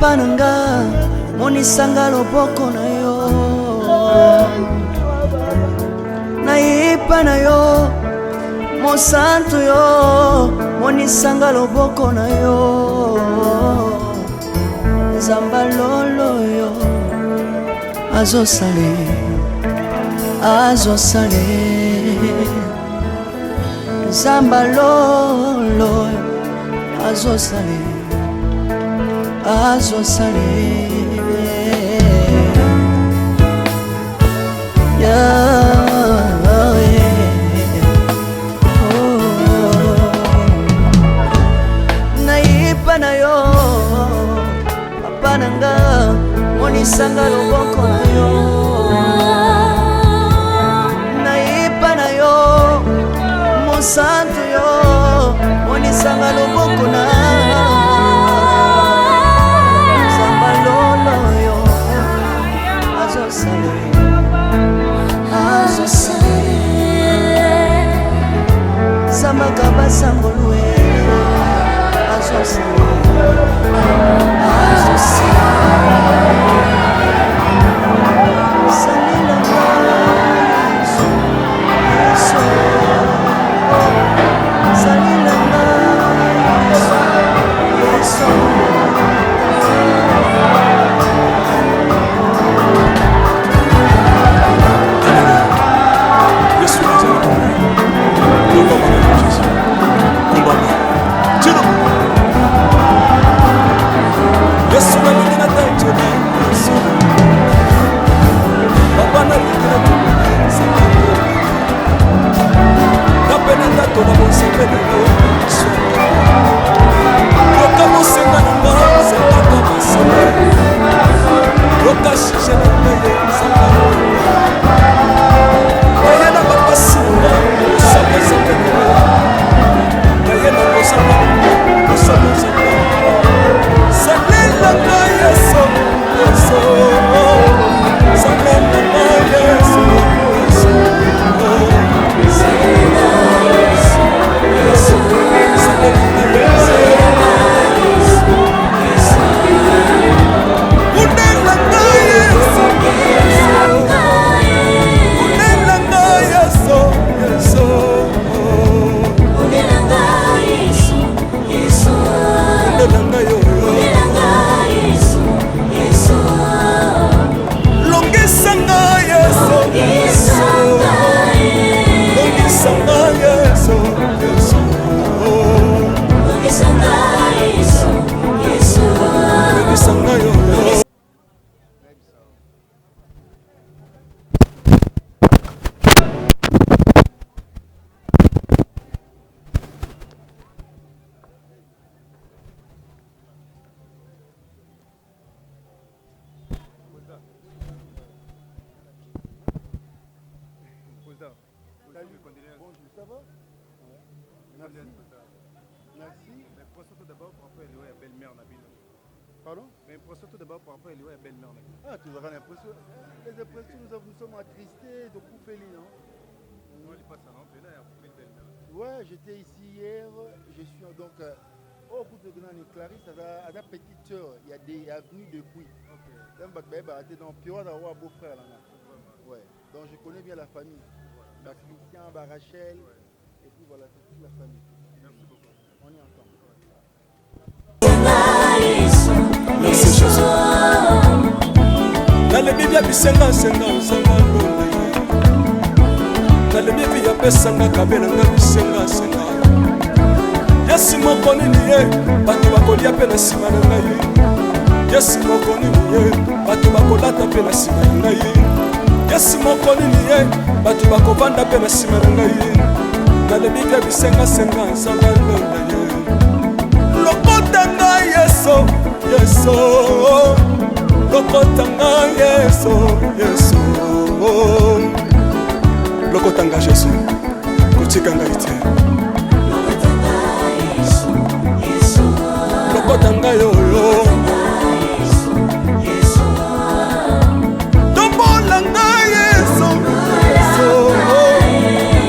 papa nanga monisanga loboko na yo naipa na yo mosantu yo monisanga loboko na yo zamba lolo yo azosale zamba lolo azosale naipa na yo papa nanga monisanga loboko na yo naipa na yo mosantu yo monisanga loboko na zamba lolo yo azosale zamba kabasangolwe azosale Bonjour, ça va? Merci. Merci. Mais procède tout d'abord pour après aller à belle-mère Nabil. Pardon? Mais procède tout d'abord pour après aller à belle-mère Nabil. Ah, tu auras l'impression. Les impressions, nous sommes attristés de couper les noms. On ne pas ça, non? Là, il y a coupé de belle-mère. Ouais, j'étais ici hier. Je suis donc. Au bout de Clarisse, à la petite soeur, il y a des avenues de Puy. Ok. Donc, Pio, d'avoir un beau-frère là. Ouais. Donc, je connais bien la famille. Voilà. Christian, Rachel. Ouais. Et puis voilà, c'est toute la famille. Merci beaucoup. On y entend. Merci Jésus. Dans le Bible, bisenga senga usanga lona. Dans le Bible, ya pesanga kabela nga bisenga senga. Yesu moko nini ye, bato bakolia pe na sima na ngai. Yesu moko nini ye, bato bakolata pe na sima na ngai. Yesu moko nini ye, bato bakovanda pe na sima na ngai. Dans le Bible, bisenga senga usanga lona ye. Lokotanga Yesu, Yesu. Lokotanga Yesu, Yesu. Lokotanga Yesu, kotikanga ite. Lokotanga yoyo. Tombolanga Yesu, Yesu.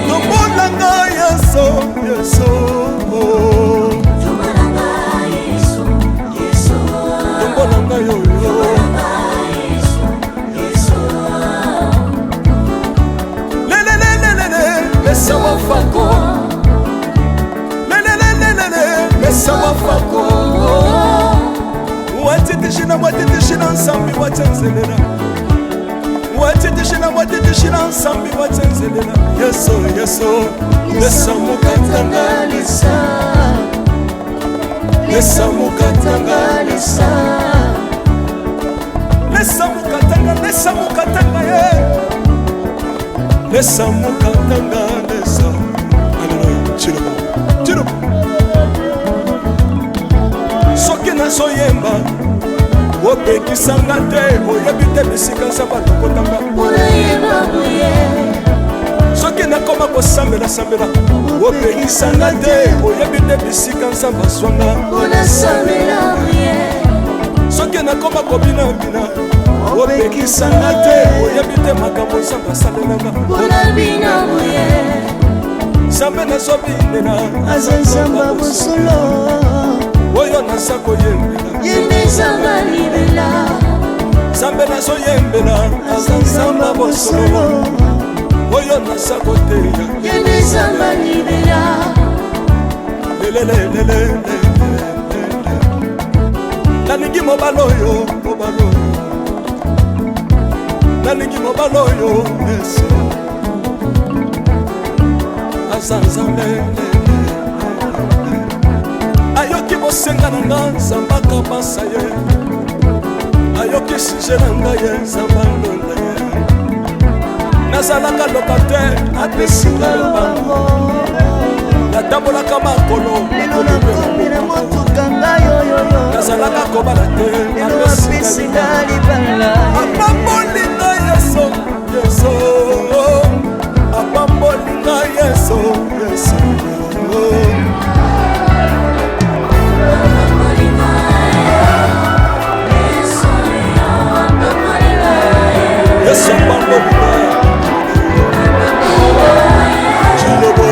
Tombolanga Yesu, Yesu. Tombolanga watsenzelela watitishina watitishina nsambi watsenzelela yeso yeso lesa mukatanga lesa mukatanga lesa mukatanga ye lesa mukatanga lesa aleluya chiro soki nazoyemba opekisanga te oyebi te bisika nzambe alokotanga soki nakoma kosambela opekisanga te oyebi te bisika nzambe azwanga soki nakoma kobinabina opekisanga te oyebi te makambo nzambe asalelanga nzambe nazobinela aza nzamba bosolo oyo naza koyembela yende nzamba libela nzambe nazoyembela aza nzamba bosolo oyo naza koteya yende nzamba libela lelelelelele nalingi mobala oyo nalingi mobala oyo yesu aza nzambe ayoki bosenga na nga nzamba kabasa ye ayoki suje na ngai ye nzamba ndonda ye nazalaka lokater apesinga lobango natambolaka makolo lelo nakomela motuka ngai oyoyo nazalaka kobala te lelo apesinga libala apambolinga yeso yeso apambolinga yeso yeso yesu apambolinga jilobo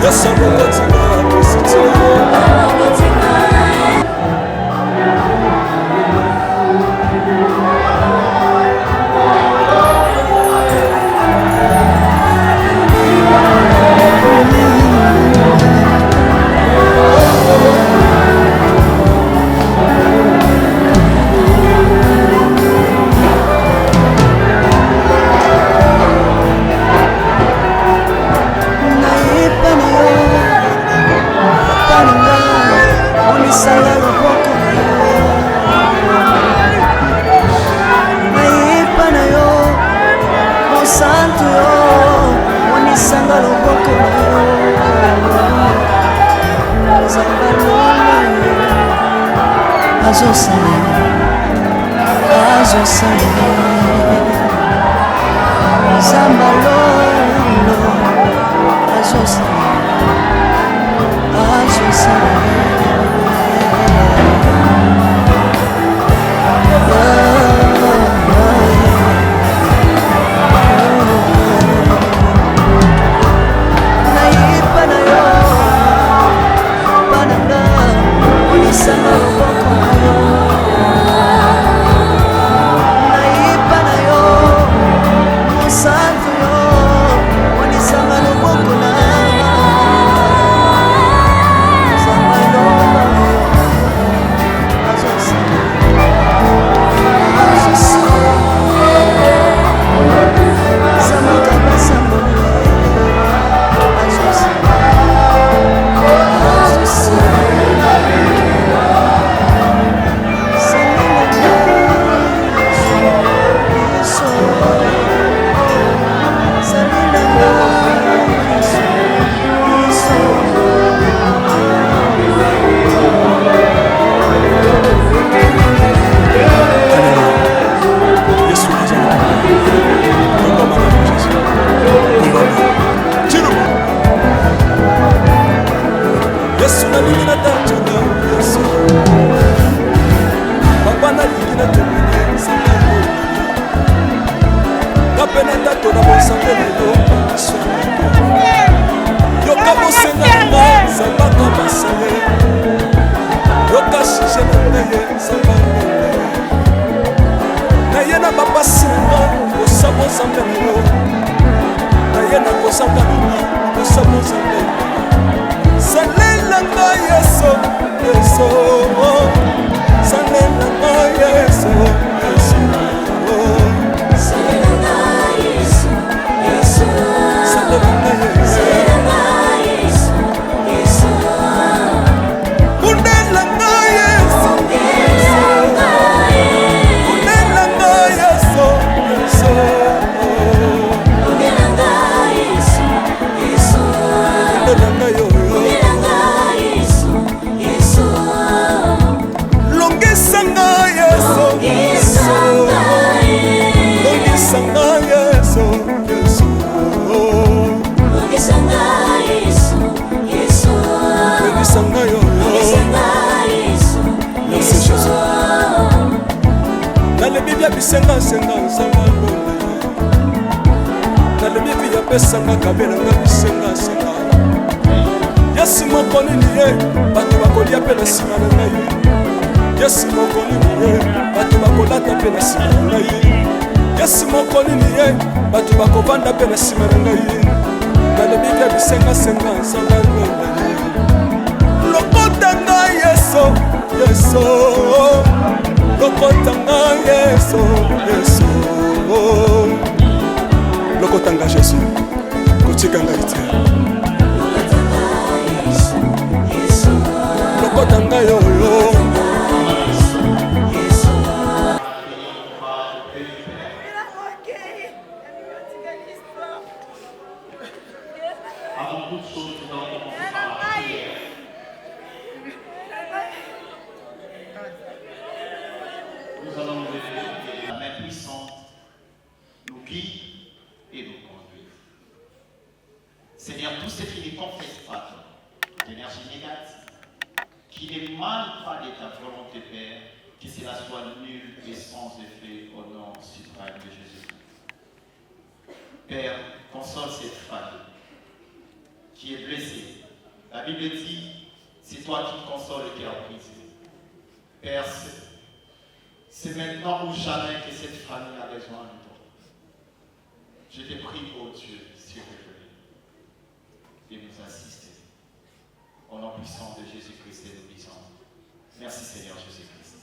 yesu amokotinga apesitia Salela ya bisenga senga nzanga lola nalemi epi yapesanga kabelanga bisenga senga yesi moko nini ye bato bakolia mpe na nsima na ngai yesi moko nini ye bato bakolata mpe na nsima na ngai yesi moko nini ye bato bakovanda mpe na nsima na ngai nalemi epi ya bisenga senga nzanga lola lokota ngai yeso yeso lokota ngai yeso yeso lokota ngai Jésus kotika ngai te lokota ngai oyo Avant toute chose, nous allons commencer par la prière. Nous allons nous lever, la main puissante nous guide et nous conduit. Seigneur, tout ce qui ne confesse pas d'énergie négative, qui n'émane pas de ta volonté, Père, que cela soit nul et sans effet au nom suprême de Jésus. Père, console cette famille qui est blessée. La Bible dit, c'est toi qui consoles le cœur brisé. Père, c'est maintenant ou jamais que cette famille a besoin de toi. Je te prie, oh Dieu, s'il te plaît, de nous assister. Au nom puissant de Jésus-Christ et nous disons, merci Seigneur Jésus-Christ.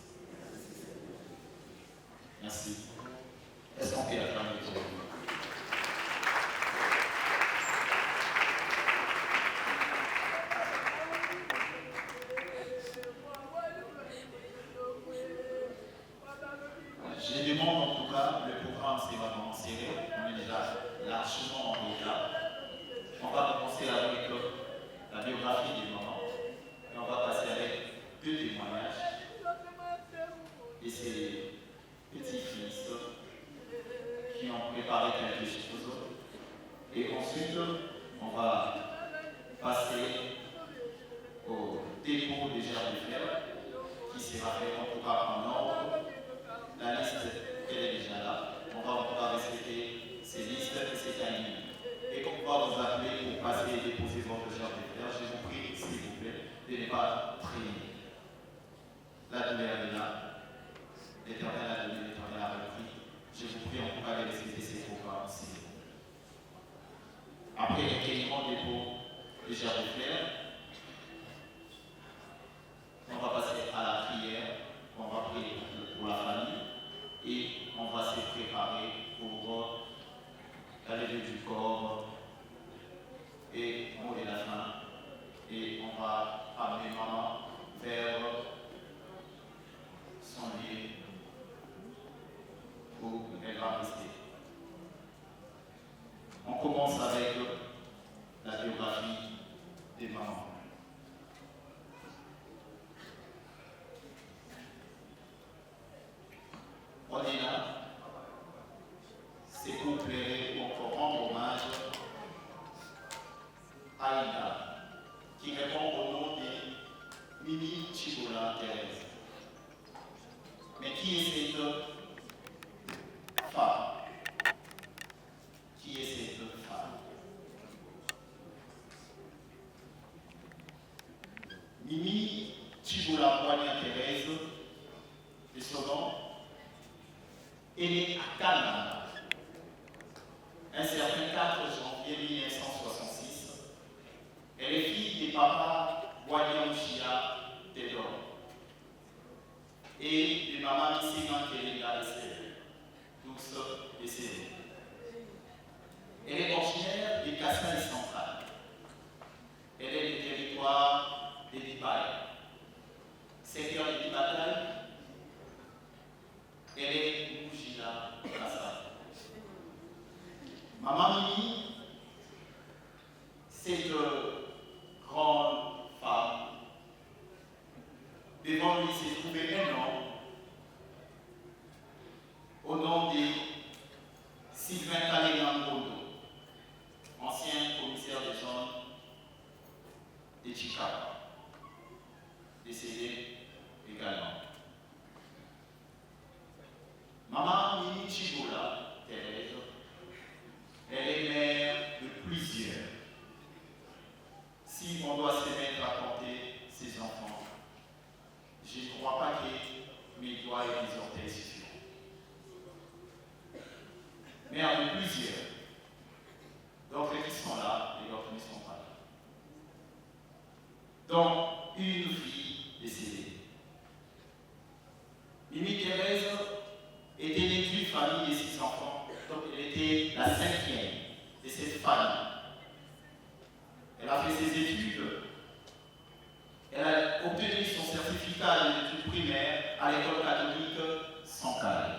Merci. Est-ce qu'on peut acclamer Dieu? Je demande en tout cas, le programme c'est vraiment serré, on est déjà largement en retard. On va commencer avec la biographie des mamans et on va passer avec 2 témoignages. Et c'est les petits fils qui ont préparé quelque chose. Et ensuite, on va passer au dépôt des gerbes de fer qui sera fait en tout cas en ordre. La liste, elle est déjà là. On va respecter ces listes et ces timings. Et qu'on va vous appeler pour passer et déposer votre gerbe de fer, je vous prie, s'il vous plaît, de ne pas prier. La douleur est là. L'Éternel a donné, l'Éternel a repris. Je vous prie en tout cas de respecter ces programmes aussi. Après le recueillement des pots de gerbe de fer, on va passer à la prière. On va prier pour la famille. Et on va se préparer pour la levée du corps et mot de la fin. Et on va amener maman vers son lit où elle va rester. On commence avec la biographie des mamans. On est là, c'est pour plaider ou encore rendre hommage à Ida, qui répond au nom de Mimi Chibola Thérèse. Mais qui est cette femme? Qui est cette femme? Mimi Chibola Thérèse, de son nom, elle est à Canada, un certain 4 janvier 1966. Elle est fille de papa Wanyam Chia Tedor et de maman Missima Kelly Esther, tous décédés. Elle est originaire de Kassai central. Elle est du territoire de Dibaï. Secteur de Dibataï. Elle est Moujila Kassa. Maman Mimi, cette grande femme, devant lui s'est trouvé un homme au nom de Sylvain Kalengangondo, ancien commissaire de zone de Chicago, décédé également. Maman doigts et des orteils suffiront. Mais en a plusieurs. D'autres qui sont là et d'autres ne sont pas là. Donc, une fille décédée. Mimi Thérèse était née d'une famille de 6 enfants, donc elle était la 5e de cette famille. Elle a fait ses études. Elle a obtenu son certificat d'études primaires à l'école catholique Saint-Carré.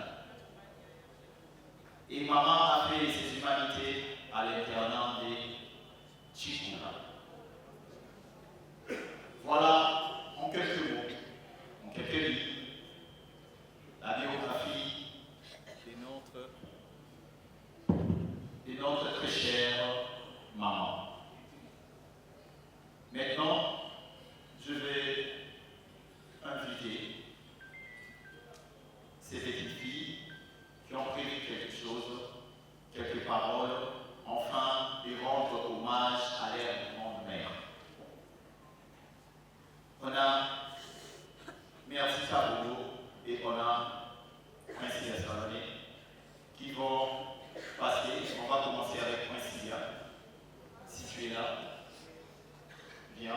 Et maman a fait ses humanités à l'internat de Chikura. Voilà, en quelques mots, en quelques lignes, la biographie de notre très chère maman. Maintenant, je vais inviter ces petites filles qui ont prévu quelque chose, quelques paroles, enfin, de rendre hommage à leur grande mère. On a Merci Kabou et on a Princilla Salomé qui vont passer. On va commencer avec Princilla. Si tu es là, viens.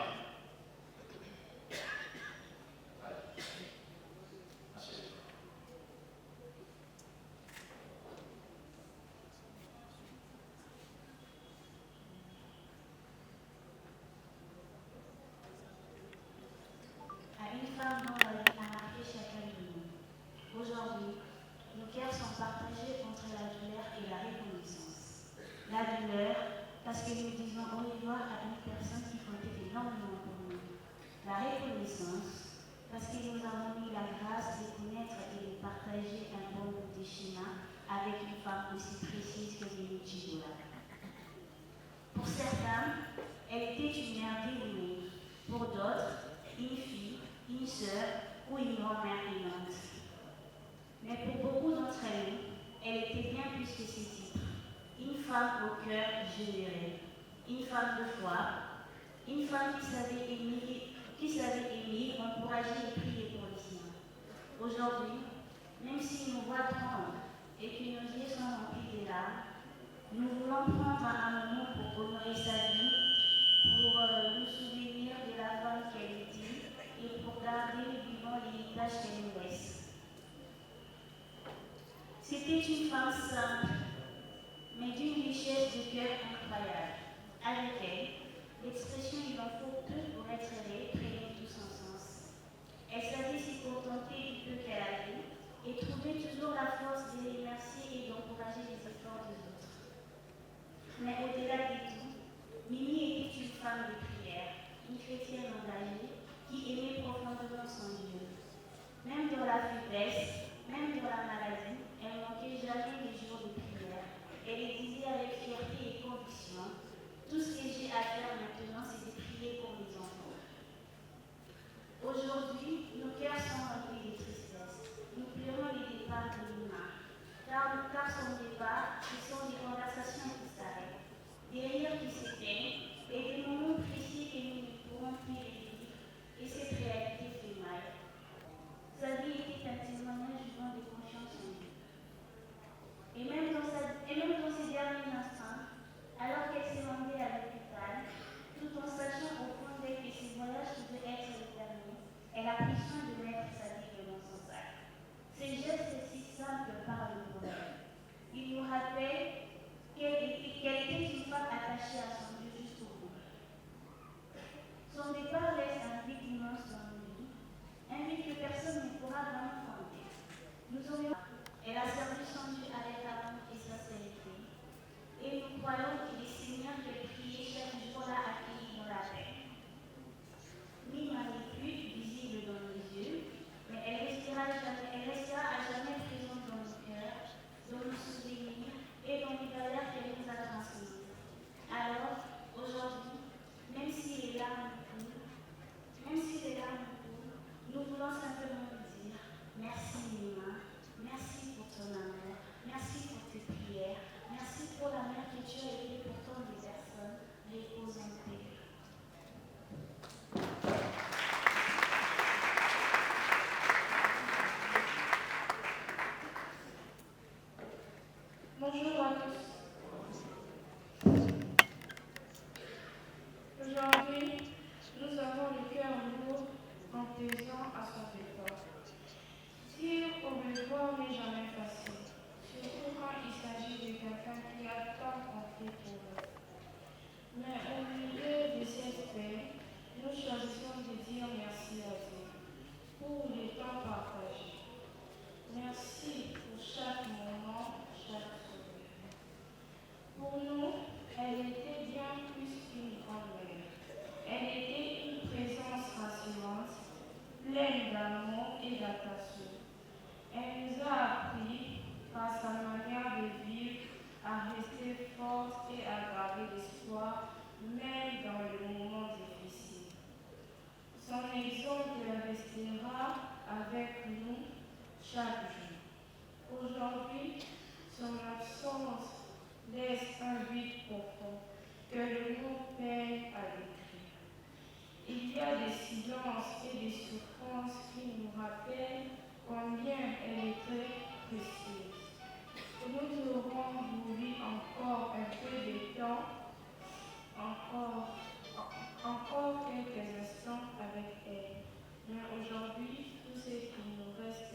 Aujourd'hui, nos cœurs sont partagés entre la douleur et la reconnaissance. La douleur, parce que nous disons au revoir à une personne qui comptait énormément pour nous. La reconnaissance, parce que nous avons eu la grâce de connaître et de partager un bon bout de chemin avec une femme aussi précise que Mimi Chigola. Pour certains, elle était une mère dévouée. Pour d'autres, une fille, une sœur ou une grand-mère aimante. Mais pour beaucoup d'entre nous, elle était bien plus que ces titres. Une femme au cœur généreux, une femme de foi, une femme qui savait aimer, encourager et prier pour les siens. Aujourd'hui, même si nous voix tremblent et que nos yeux sont remplis de larmes, nous voulons prendre un moment pour honorer sa vie, pour nous souvenir de la femme qu'elle était et pour garder vivant l'héritage qu'elle nous laisse. C'était une femme simple, mais d'une richesse de cœur incroyable. Avec elle, l'expression « il en faut peu pour être aimé » prenait tout son sens. Elle savait se contenter du peu qu'elle avait et trouvait toujours la force de remercier et d'encourager les efforts des autres. Mais au-delà de tout, Mimi était une femme de prière, une chrétienne engagée qui aimait profondément son Dieu. Même dans la faiblesse, même dans la maladie, elle ne manquait jamais les jours de prière. Elle les disait avec fierté et conviction, tout ce que j'ai à faire maintenant, c'est de prier pour mes enfants. Aujourd'hui, nos cœurs sont remplis de tristesse. Nous pleurons les départs de Nima. Car son départ, ce sont des conversations qui s'arrêtent, des rires qui s'éteignent et des moments précis que nous ne pourrons plus revivre. Et cette réalité fait mal. Sa vie était un témoignage chaque jour. Aujourd'hui, son absence laisse un vide profond que le monde peine à décrire. Il y a des silences et des souffrances qui nous rappellent combien elle était précieuse. Nous aurons voulu encore un peu de temps, encore quelques instants avec elle. Mais aujourd'hui, tout ce qui nous reste,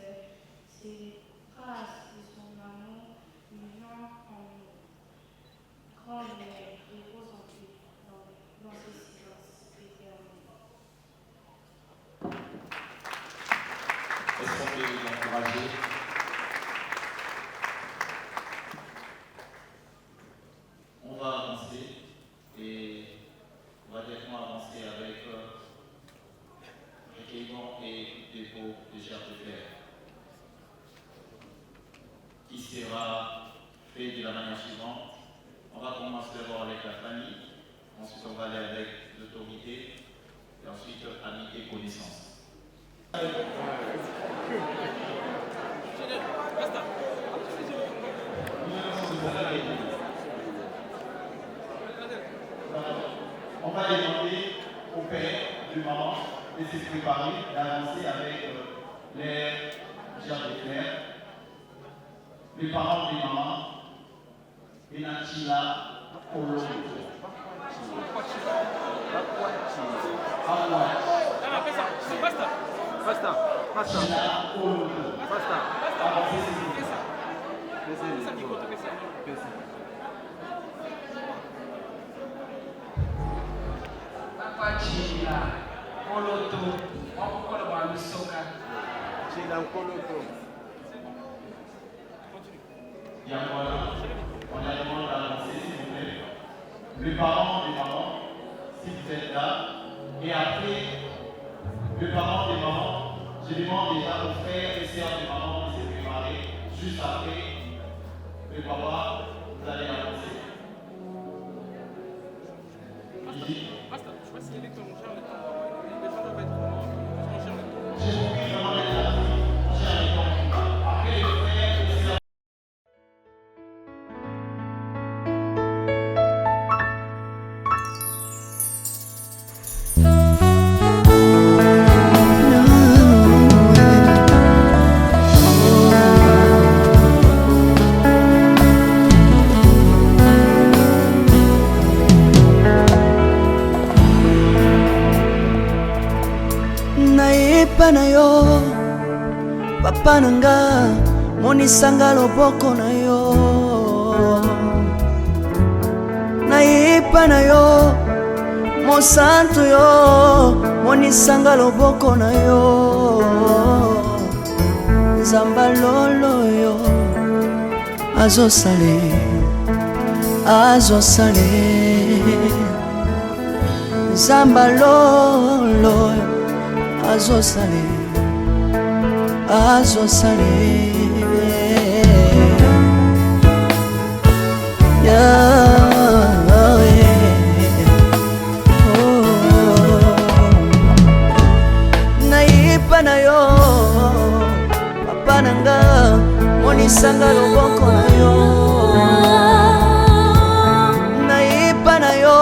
c'est les traces de son amour vivant en nous. Grande mère, repose en paix dans ce silence éternel. Est-ce qu'on peut vous encourager? On va avancer et on va directement avancer avec recueillement et dépôt de chair de fer qui sera fait de la manière suivante. On va commencer d'abord avec la famille, ensuite on va aller avec l'autorité et ensuite amitié et connaissance. On va demander au père du maman de se préparer, d'avancer avec les gens de frères, les parents des mamans, et Natila Olo. On a demandé d'avancer, s'il vous plaît. Les parents des mamans, si vous êtes là. Et après, les parents des mamans, je demande déjà aux frères et sœurs des mamans de se préparer. Juste après, le papa, vous allez avancer. J'ai compris vraiment les là. Après, les frères et sœurs. Na yo papa nanga monisanga loboko na yo nayepa na yo mosantu yo monisanga loboko na yo nzamba lolo yo azosale nzamba lolo azosale nayipa na yo papa nanga monisanga loboko na yo nayipa na yo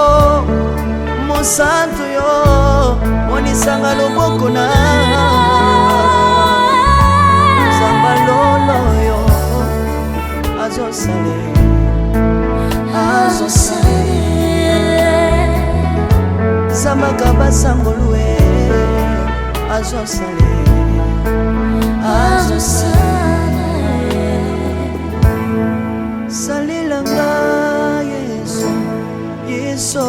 mosantu yo monisanga loboko na nzamba lolo yo azosale zambaka basangolue azosale salilanga yeso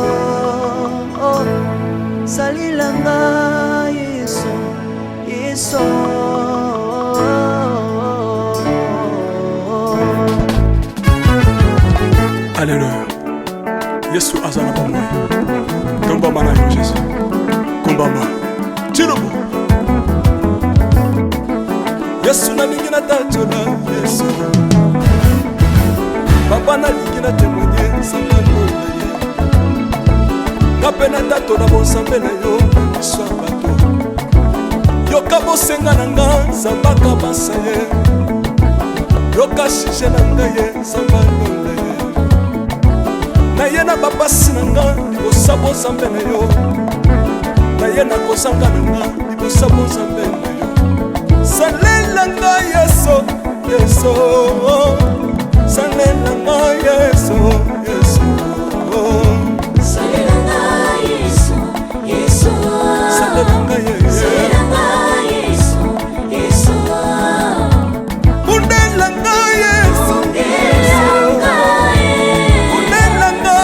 salilanga yeso Alléluia. Yesu azana kwa moi. Kombama na yo Jésus. Kombama. Chilobo. Yesu na lingi na tatola Yesu. Papa na lingi na témoigner sangano na ye. Napena tatola bonsambe na yo iswa bato. Yoka bosenga na nga zambaka basaye. shije na ngai nzambe alonda ye na ye na bapasi na nga libosa bozambe na yo na ye na kozanga na nga libosa bozambe na yo salela nga yeso yeso salela nga yeso yeso salela nga yeso yeso salela nga yeso yeso bundela nga yeso bundela nga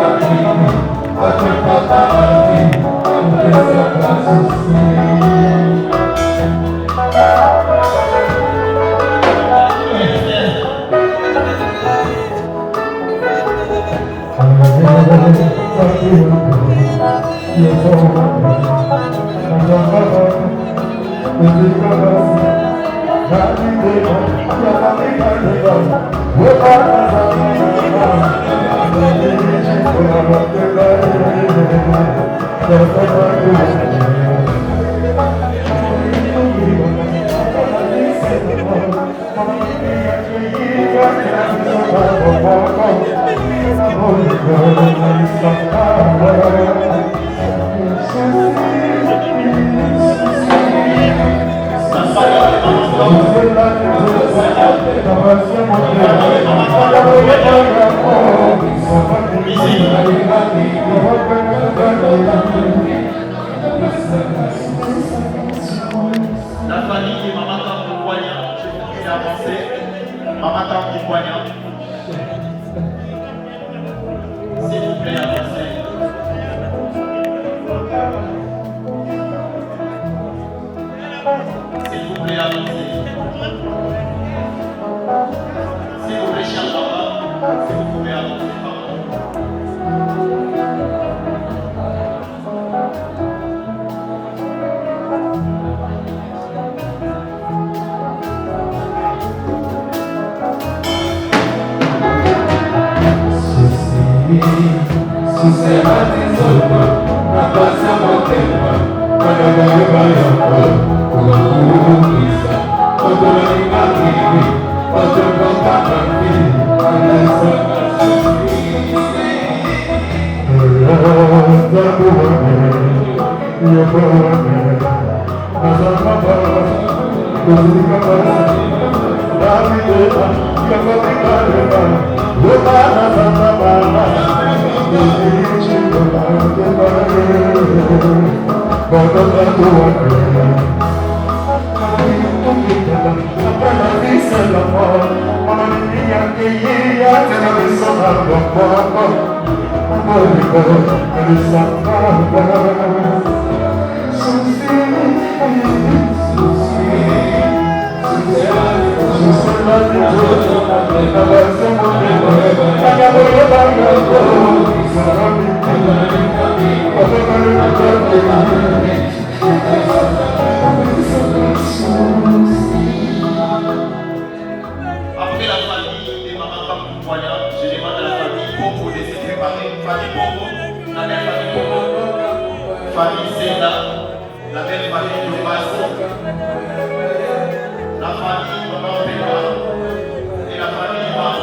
La famille de Maman Tango Poignant, je vous prie d'avancer. Maman Tango Poignant. S'il vous plaît, avancez. S'il vous plaît, avancez. S'il vous plaît, cher papa, si vous pouvez avancer, pardon. Après la famille des Maman Tango Poignant, je demande à la famille Popo de se préparer. Famille Popo, la belle famille Popo, famille Zenda, la belle famille de Basso, la famille Maman Pépa et la famille Mao.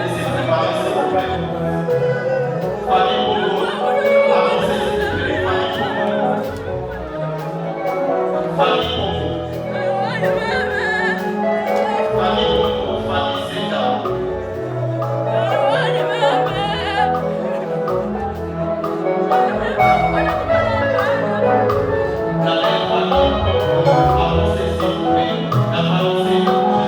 Et se préparer, s'il vous plaît. Famille Popo, avancez s'il vous plaît. Famille Popo. Famille Popo. Famille Popo, famille Zenda. La belle famille Popo, avancez s'il vous plaît. Avancez juste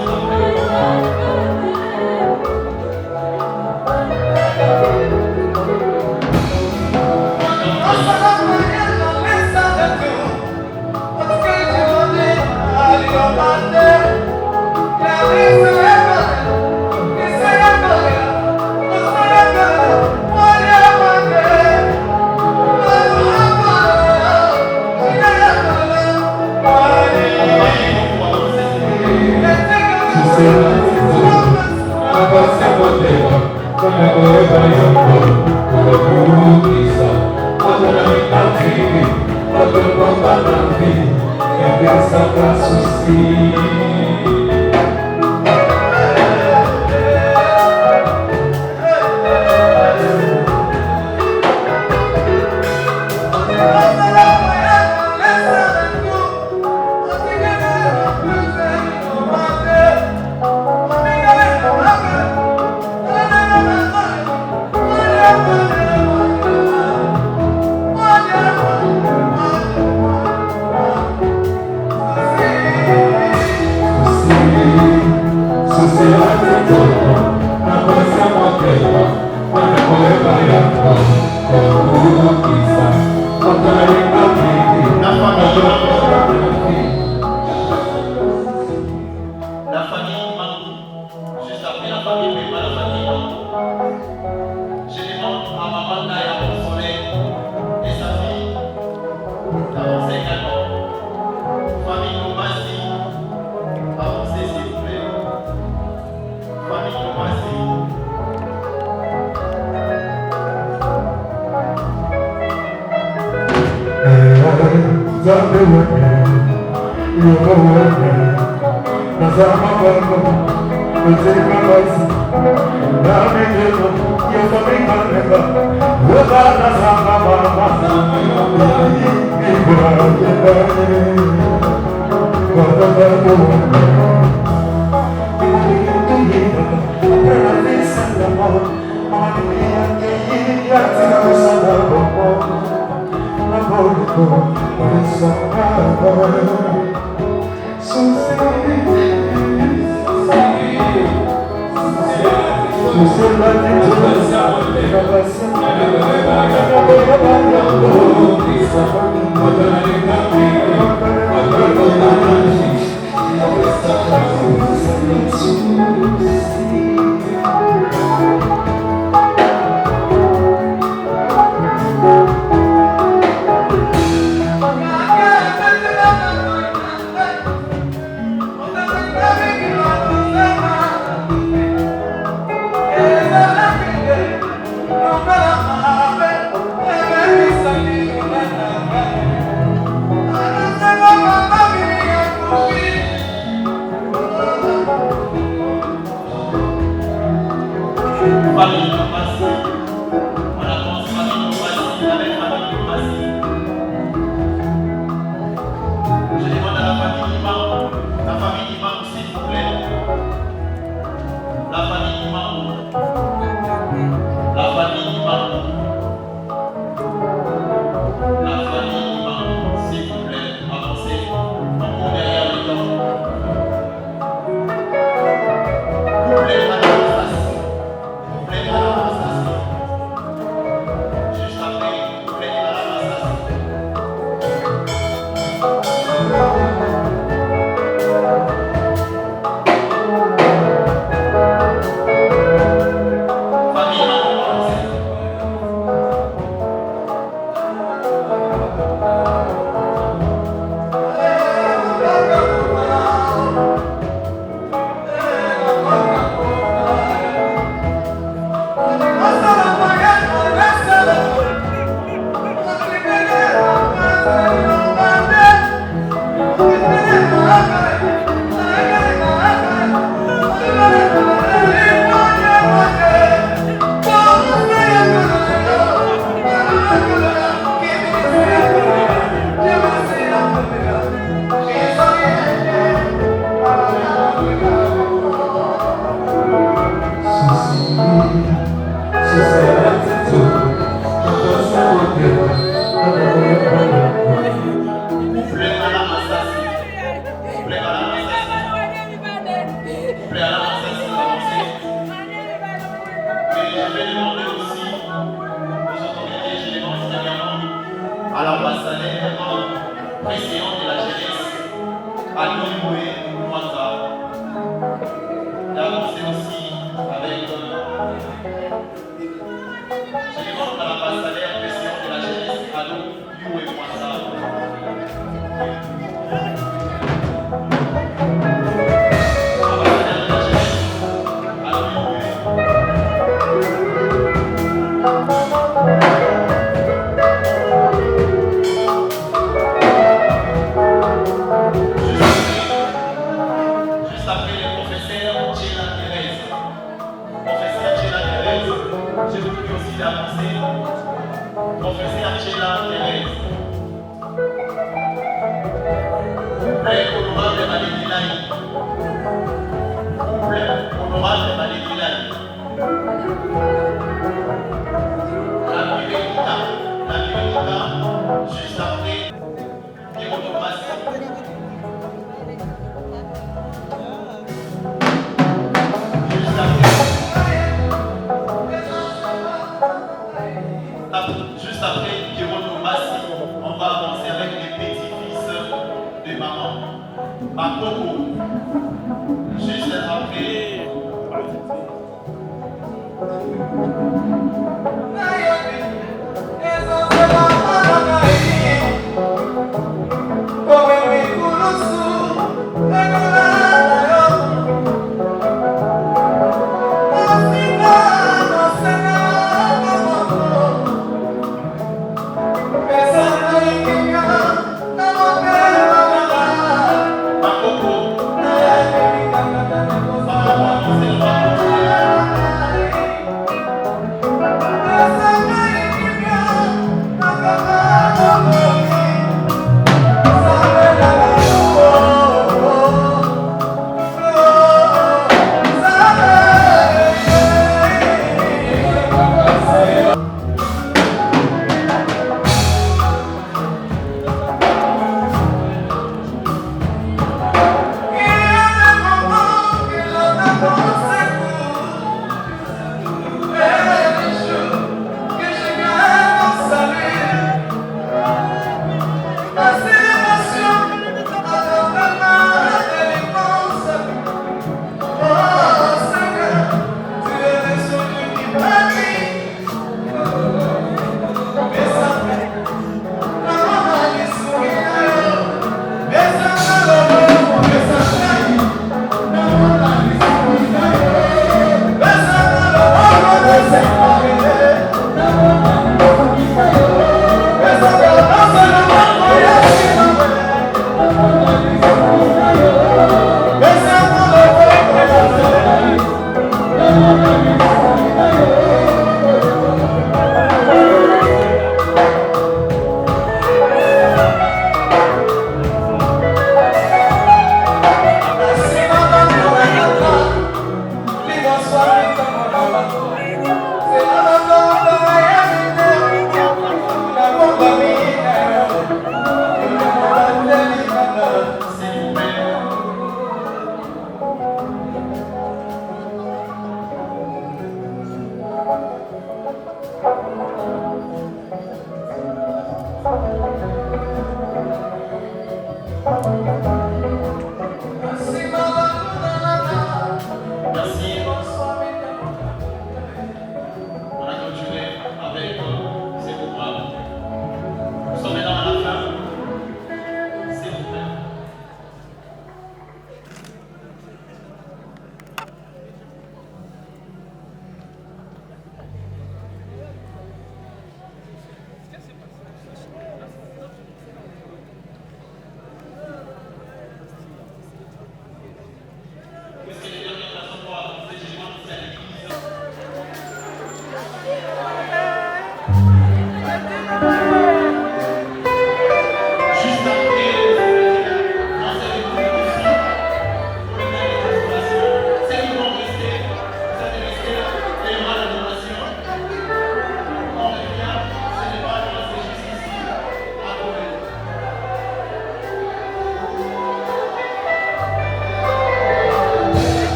Couple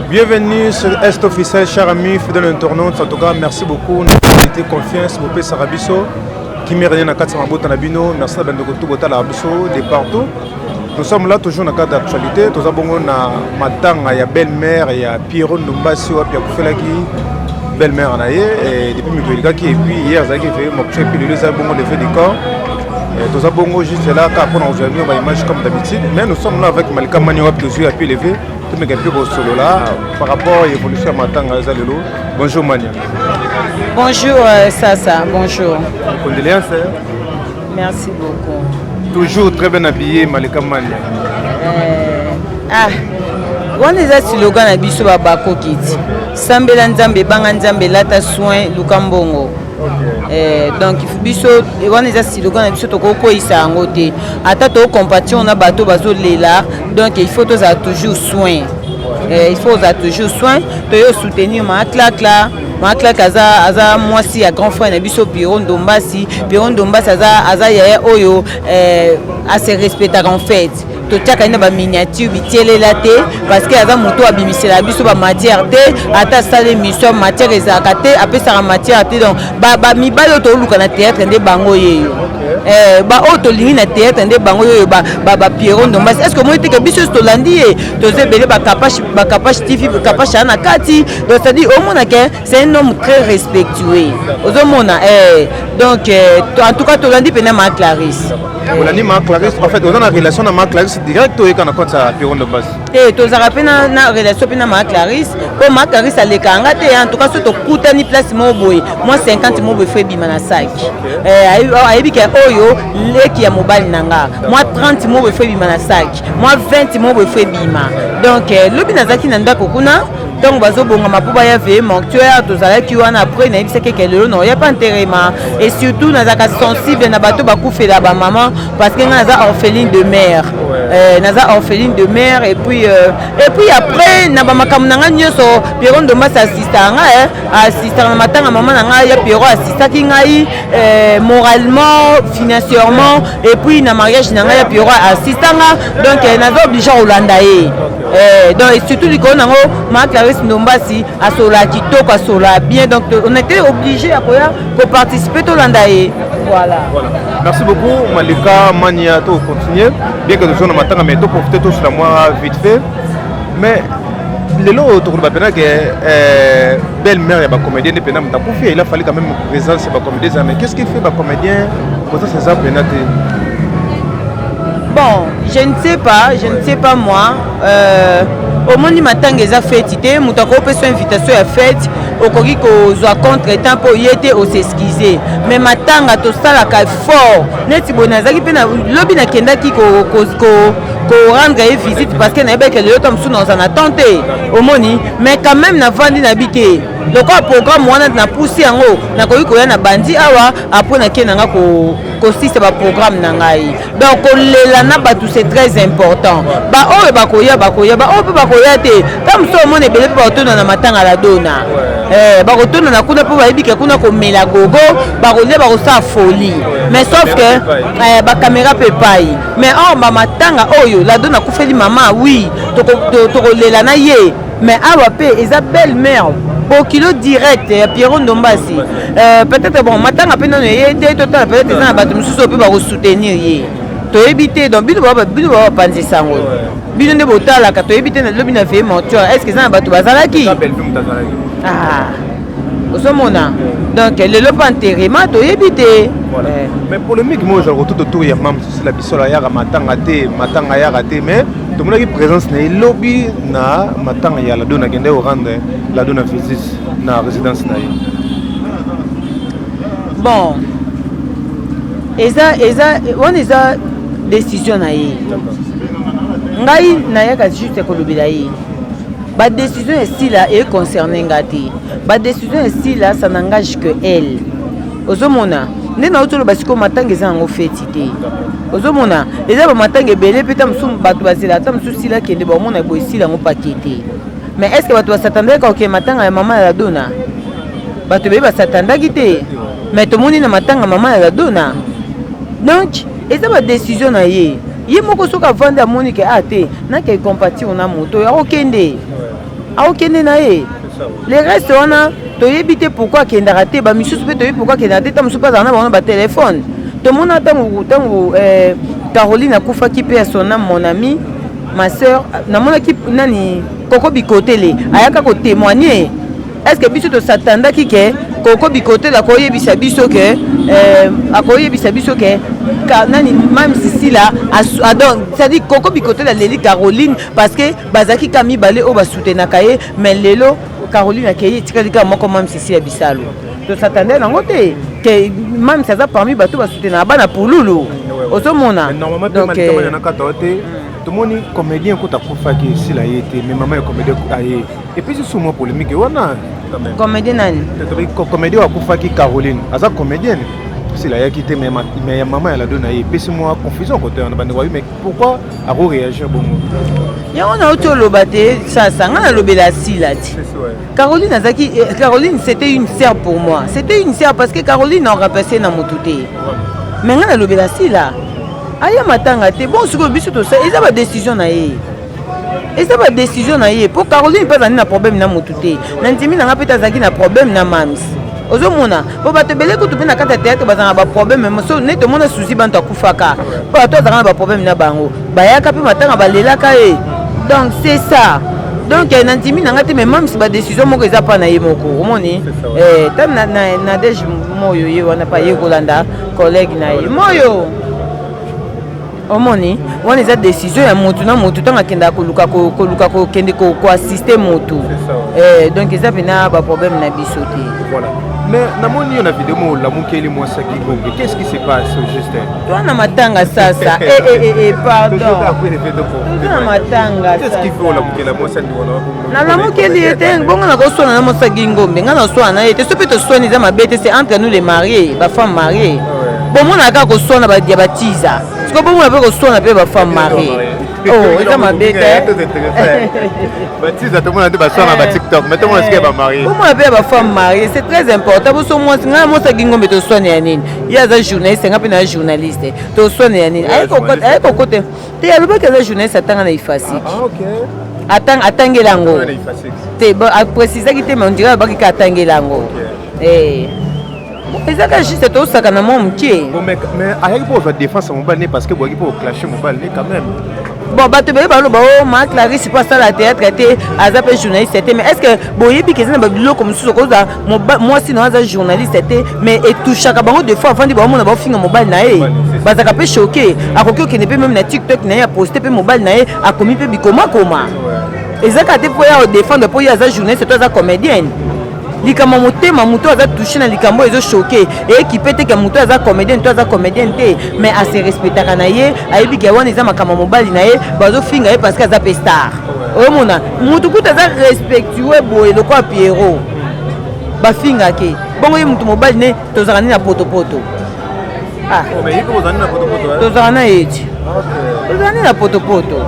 Bienvenue sur Est Officiel, chers amis, fidèles internautes. En tout cas, merci beaucoup. Nous avons été confiance, Mopé Sarabiso, qui m'a rien à 400 Nabino. Merci à Bendokotou Botala Abiso, de partout. Nous sommes là toujours dans le cadre d'actualité. Nous avons Matanga, il y a belle-mère, il y a Pierrot Numbasio, il y a Koufelaki, belle-mère en aïe. Et depuis Miguelika qui est puis hier, ça qui fait mon chef, puis les avons fait du corps. Tous à Bongo juste là, car aujourd'hui on va image comme d'habitude, mais nous sommes là avec Malika Maniwa, toujours à pied levé, tout le monde est au solo là, par rapport à l'évolution à Matanga Zalelo. Bonjour Mania. Bonjour Sasa, bonjour. Condoléances. Merci beaucoup. Toujours très bien habillé Malika Mania. On est à slogan à biso babako kiti. Sambela nzambe banga nzambe lata soin lukambongo. Donc biso on est à slogan à biso tokoko isa ngote. Ata to compassion na bato bazo lela. Donc il faut toujours soin. Il faut toujours soin. To soutenir ma claque là. Makla kaza aza mwasi ya grand frère na biso Piron Dombasi aza yaya oyo a se respecter en fait to tiaka ina ba miniature bitiele la te parce que aza moto abimisela biso ba matière te ata sale mission matière ezaka te apesa la matière te donc ba mibalo to luka na théâtre nde bango yeyo ba auto ligne na théâtre nde bango yeyo ba Piron Dombasi est-ce que moi te que biso to landi to zebele ba capache TV capache na kati donc ça dit au monde que c'est un homme très respectueux. Donc, en tout cas, tu l'as dit, c'est ma Clarisse. On a dit ma Clarisse, en fait, on a une relation avec ma Clarisse direct ou quand on compte ça Piron Dombasi. Tu as une relation avec ma Clarisse. Pour ma Clarisse, elle est en tout cas, si tu as une place, moi 50 mots de frais bimanasaki. Elle dit que Oyo, qui a mobile nanga. Moi 30 mots de frais bimanasaki. Moi 20 mots de frais bima. Donc, le binazaki nanda kokuna. Donc, bazo bonga mapuba ya ve mortuaire tozala ki wana après na biseke kelelo non y a pas intérêt et surtout nazaka sensible na bato bakufela ba maman parce que naza orpheline de mère naza orpheline de mère et puis après na ba makamuna nga nyoso Piron Dombasi assistant na matanga maman na nga ya Piron assistant ki ngai moralement financièrement et puis na mariage na nga ya Piron assistant donc naza obligé Holanda donc et surtout li ko nango ma Clarisse Dombasi à sola kitoko à sola bien donc on était obligé à participer au Landaé. Voilà. Merci beaucoup Malika Mania, to continuer bien que nous sommes maintenant mais to profiter tout sur moi vite fait mais les lots autour de la peine que belle-mère et ma comédienne de peine il a fallu quand même présence et ma comédienne mais qu'est-ce qui fait ma comédien pour ça c'est ça peine. Bon, je ne sais pas moi. Au moins, il m'a tant que ça fait, il m'a fait une invitation à fête. Au Kori ko soit contre temps pour y être au s'excuser. Mais ma tanga to ça la fort. Neti bonazaki pe na lobi na kenda ki ko rendre visite parce que na be que le tom sous dans en attente. Au moni, mais quand même na vandi na bité. Donc le programme wana na pousser en haut. Na ko ya na bandi awa après na kena nga ko consiste ba programme na ngai. Donc lela na ba tout c'est très important. Ba o ba ko ya ba o ba ko ya te. Comme ça mon ebele ba to na matanga la dona. Bakotona na kuna po bayebika kuna komela gogo bakolia bakosa folie mais sauf que ba caméra peut pas mais ba matanga oyo la dona kufeli maman oui tokolela na ye mais awa pe Isabelle mère au kilo direct Piron Dombasi peut-être bon matanga pe non ye total peut-être na bato mususu pe ba soutenir ye to éviter donc bino ba panzi sango bino ne botala ka to éviter na lobi na fait mortuaire est-ce que ça na bato bazalaki donc le lot enterrement to éviter mais polémique moi je retourne autour ya mam sur la bisola ya matanga ya raté mais tout le monde qui présence na lobby na matanga ya la dona kende au rendre la dona visite na résidence na bon on est à décision na ye ngai na ya ka juste ko lobela ye ba décision ici là est concernée ngati ba décision ici là ça n'engage que elle ozomona ndena otolo basiko matanga za ngo fetité ozomona eza ba matanga belé peta msum batu bazela ta msusi là kende ba mona boisi là ngo paqueté mais est-ce que batu s'attendait que matanga ya maman la dona batu be ba s'attendaki te mais to moni na matanga maman la dona donc eza ba décision na ye ye moko soka vanda moni ke ate na ke compati on a moto ya okende na ye le reste on a to yebite pourquoi kenda raté ba misusu pe to yebite pourquoi kenda raté tam supa na ba téléphone to mona tango Caroline akufa ki pe son âme mon ami ma sœur na mona ki nani koko bikotele ayaka ko témoigner est-ce que biso to s'attendaki ke Coco Bicoté la koye bisabiso que akoye bisabiso que nani même si là donc c'est-à-dire Coco Bicoté la Leli Caroline parce que bazaki kami balé o ba soutenir kaye mais lelo Caroline akeye tikalika moko même si ya bisalo to s'attendait nango te que même ça parmi bato ba soutenir bana pour lulu osomona normalement donc tout le monde comédien quand tu as fait ici là été mais maman est comédien et puis c'est souvent polémique on a comédien nani comédien a fait Caroline asa comédienne c'est là qui était mais maman elle a donné et puis c'est moi confusion côté on a mais pourquoi a réagir bon ya on a auto lobate ça ngana lobela sila ti Caroline azaki Caroline c'était une sœur pour moi c'était une sœur parce que Caroline a remplacé na motuté mais ngana lobela sila aya matanga te bon siko biso to ça eza ba décision na ye eza ba décision na ye pour Caroline pas ani na problème na motuté na ntimi na ngapeta zaki na problème na mams ozomona po bato belé ko tupena kata théâtre bazanga ba problème mais so ne to mona souci bantu akufaka po to zanga ba problème na bango bayaka pe matanga balelaka e donc c'est ça donc na ntimi na ngati mais même si ba décision moko eza pa na ye moko omoni tam na dej moyo ye wana pa ye kolanda collègue na ye moyo omoni wana eza décision ya motu na motu tanga kenda koluka kende ko assister motu donc eza pena ba problème na biso te voilà mais namoni na vidéo mo la mukeli moi ça qui gombe qu'est-ce qui se passe Justin toi na matanga sasa pardon na matanga qu'est-ce qui fait la mukeli moi ça na la mukeli était bongo na ko sona na mo sa gingombe ngana sona na ete sope to soni za mabete c'est entre nous les mariés ba femmes mariées bon mona ka ko sona ba diabatiza siko bon mona pe ko sona pe ba femmes mariées oh eza mabete batiza tout le monde ba sona ba TikTok mais tout le monde est ba marié bon mona pe ba femmes mariées c'est très important bo so moi ngana mo sa gingombe to sona ya nini ya za journaliste ngapi na journaliste to sona ya nini ay ko côté te ya ba ka za journaliste atanga na ifasi OK atangelango te a préciser ki te mais on dirait ba ki atangelango ezaka juste tosaka na mwa mokie mais ayaki mpo ozwa défense ya mobali ne parce que boyaki mpo oclashe mobali ne quand même bon bato beye baloba o ma Clarisse po asala théâtre te aza mpe journaliste te mais est ce que boyebi ke eza na babiloko mosusu okozwa mwasi na aza journaliste te mais etouchaka bango de fois avandi baomona baofinga mobali na ye bazalaka mpe choke akoki okende mpe meme na TikTok na ye aposte mpe mobali na ye akomi mpe bikomakoma ezaka te mpo ya odefendre mpo ye aza journaliste to aza comédienne likama motema moto aza touché na likambo ezo choqué ekipe te ke moto aza comédien to aza comédien te mais ase respectaka na ye ayebi ke wana eza makambo mobali na ye bazofinga ye parce que aza pe star omona moto kuta aza respectueux boye lokwa Pierrot bafingake bongo ye moto mobali ne tozalaka nini na potopoto tozalaka na yeti tozalaka nini na potopoto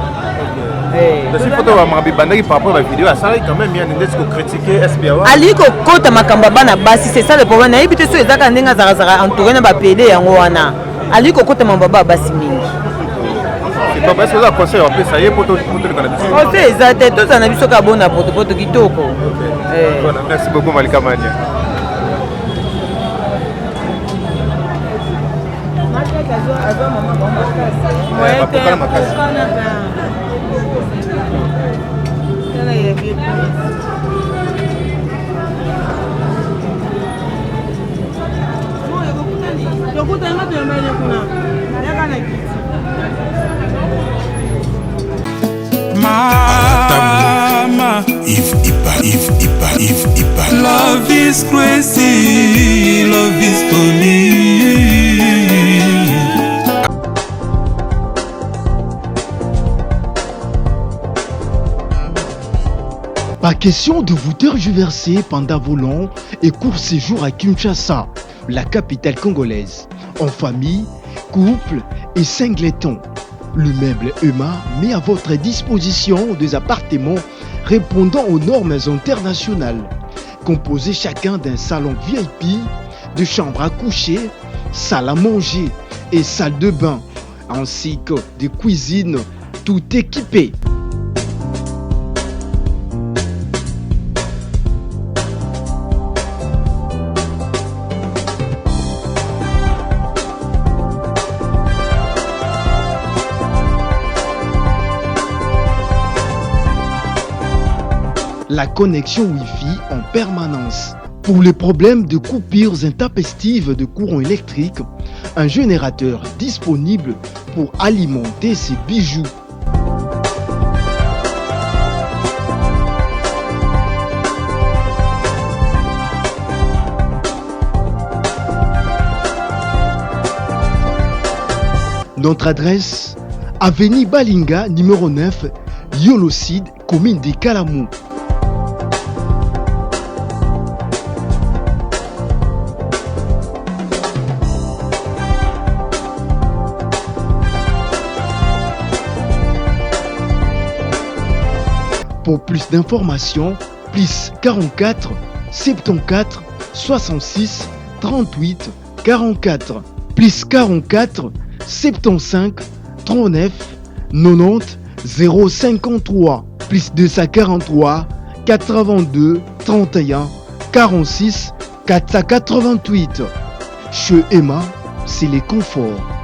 si photo wa mabi bandaki par rapport à la vidéo ça quand même bien ndesi ko critiquer SBA ali ko kota makamba bana basi c'est ça le problème na ibite so ezaka ndenga zaka entouré na ba pele yango wana ali ko kota mamba basi mingi c'est pas parce que ça conseil en plus ça y est poto le canal oh c'est ça tête to na biso ka bona poto kitoko voilà merci beaucoup Malika Mania Mama, if love is crazy, love is funny. Pas question de vous tergiverser pendant vos longs et courts séjours à Kinshasa, la capitale congolaise. En famille, couple et singleton. Le meuble EMA met à votre disposition des appartements répondant aux normes internationales. Composés chacun d'un salon VIP, de chambres à coucher, salle à manger et salle de bain, ainsi que de cuisine, tout équipé. La connexion Wi-Fi en permanence. Pour les problèmes de coupures intempestives de courant électrique, un générateur disponible pour alimenter ces bijoux. Notre adresse, avenue Balinga, numéro 9, Yolocide, commune de Kalamou. Pour plus d'informations, plus 44 74 66 38 44, plus 44 75 39 90 053, plus 243 82 31 46 488. Chez Emma, c'est les conforts.